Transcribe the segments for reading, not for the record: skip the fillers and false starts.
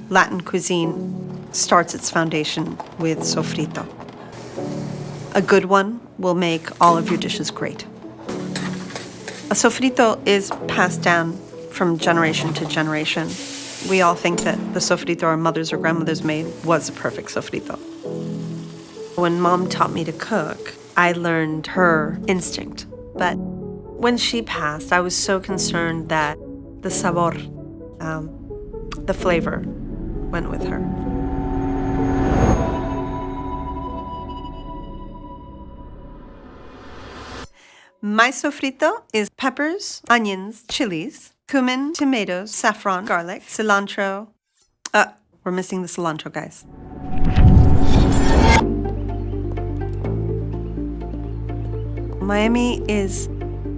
Latin cuisine starts its foundation with sofrito. A good one will make all of your dishes great. A sofrito is passed down from generation to generation. We all think that the sofrito our mothers or grandmothers made was a perfect sofrito. When Mom taught me to cook, I learned her instinct. But when she passed, I was so concerned that the sabor, the flavor, went with her. My sofrito is peppers, onions, chilies, cumin, tomatoes, saffron, garlic, cilantro. We're missing the cilantro, guys. Miami is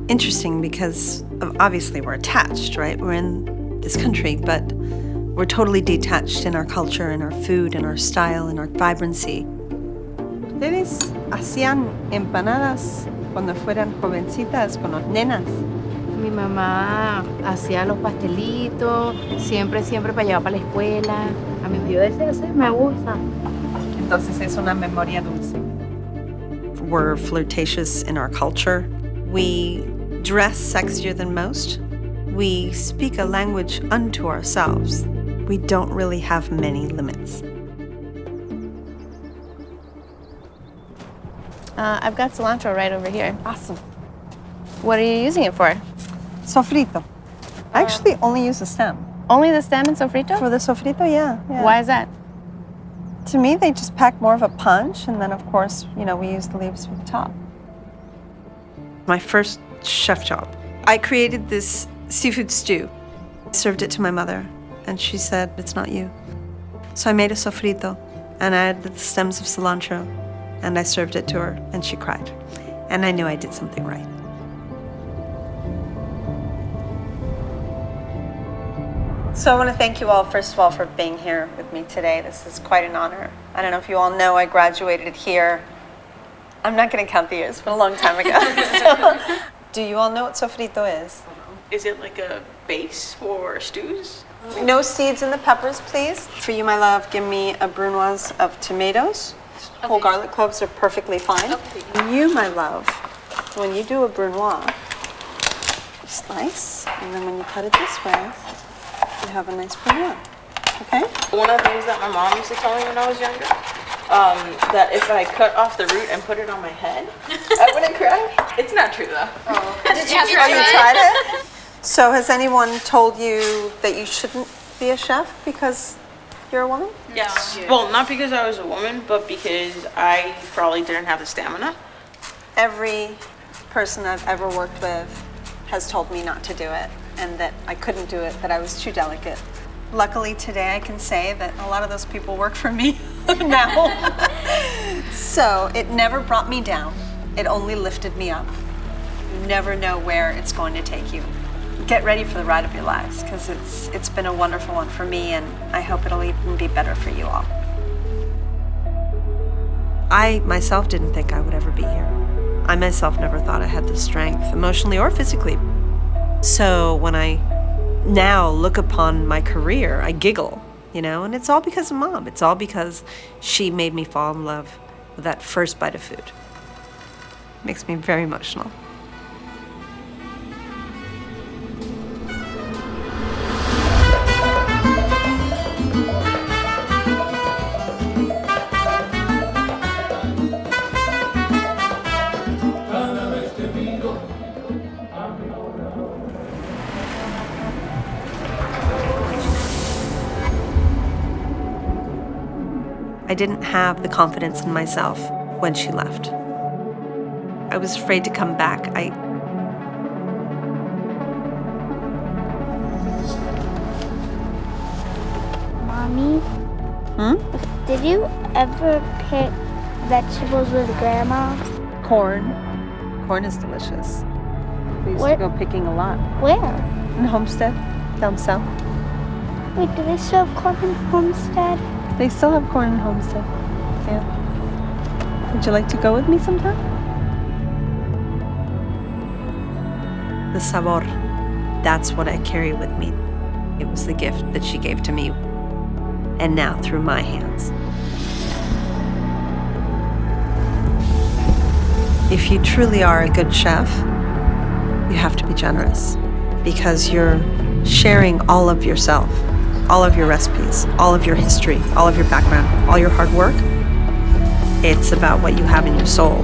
interesting because obviously we're attached, right? We're in this country, but we're totally detached in our culture, in our food, in our style, in our vibrancy. ¿Ustedes hacían empanadas cuando fueran jovencitas con las nenas? Mi mamá hacía los pastelitos, siempre para llevar para la escuela. A mí yo decía hacer, me gusta. Entonces es una memoria dulce. We're flirtatious in our culture. We dress sexier than most. We speak a language unto ourselves. We don't really have many limits. I've got cilantro right over here. Awesome. What are you using it for? Sofrito. I actually only use the stem. Only the stem and sofrito? For the sofrito, yeah. Why is that? To me, they just pack more of a punch, and then, of course, we use the leaves for the top. My first chef job, I created this seafood stew. I served it to my mother, and she said, "It's not you." So I made a sofrito, and I added the stems of cilantro, and I served it to her, and she cried. And I knew I did something right. So I want to thank you all, first of all, for being here with me today. This is quite an honor. I don't know if you all know, I graduated here. I'm not going to count the years, but a long time ago. So, do you all know what sofrito is? Is it like a base for stews? No seeds in the peppers, please. For you, my love, give me a brunoise of tomatoes. Okay. Whole garlic cloves are perfectly fine. Okay. You, my love, when you do a brunoise, slice, and then when you cut it this way, you have a nice brunoise, okay? One of the things that my mom used to tell me when I was younger, that if I cut off the root and put it on my head, I wouldn't cry. It's not true though. Oh. Did you try You tried it? So has anyone told you that you shouldn't be a chef because you're a woman? Yes. Well, not because I was a woman, but because I probably didn't have the stamina. Every person I've ever worked with has told me not to do it, and that I couldn't do it, that I was too delicate. Luckily today I can say that a lot of those people work for me now. So it never brought me down. It only lifted me up. You never know where it's going to take you. Get ready for the ride of your lives, because it's been a wonderful one for me, and I hope it'll even be better for you all. I myself didn't think I would ever be here. I myself never thought I had the strength, emotionally or physically. So when I now look upon my career, I giggle, and it's all because of Mom. It's all because she made me fall in love with that first bite of food. It makes me very emotional. I didn't have the confidence in myself when she left. I was afraid to come back. Mommy? Did you ever pick vegetables with Grandma? Corn. Corn is delicious. We used to go picking a lot. Where? In Homestead, down south. Wait, do they still have corn in Homestead? They still have corn in Homestead. Yeah. Would you like to go with me sometime? The sabor, that's what I carry with me. It was the gift that she gave to me, and now through my hands. If you truly are a good chef, you have to be generous because you're sharing all of yourself, all of your recipes, all of your history, all of your background, all your hard work. It's about what you have in your soul.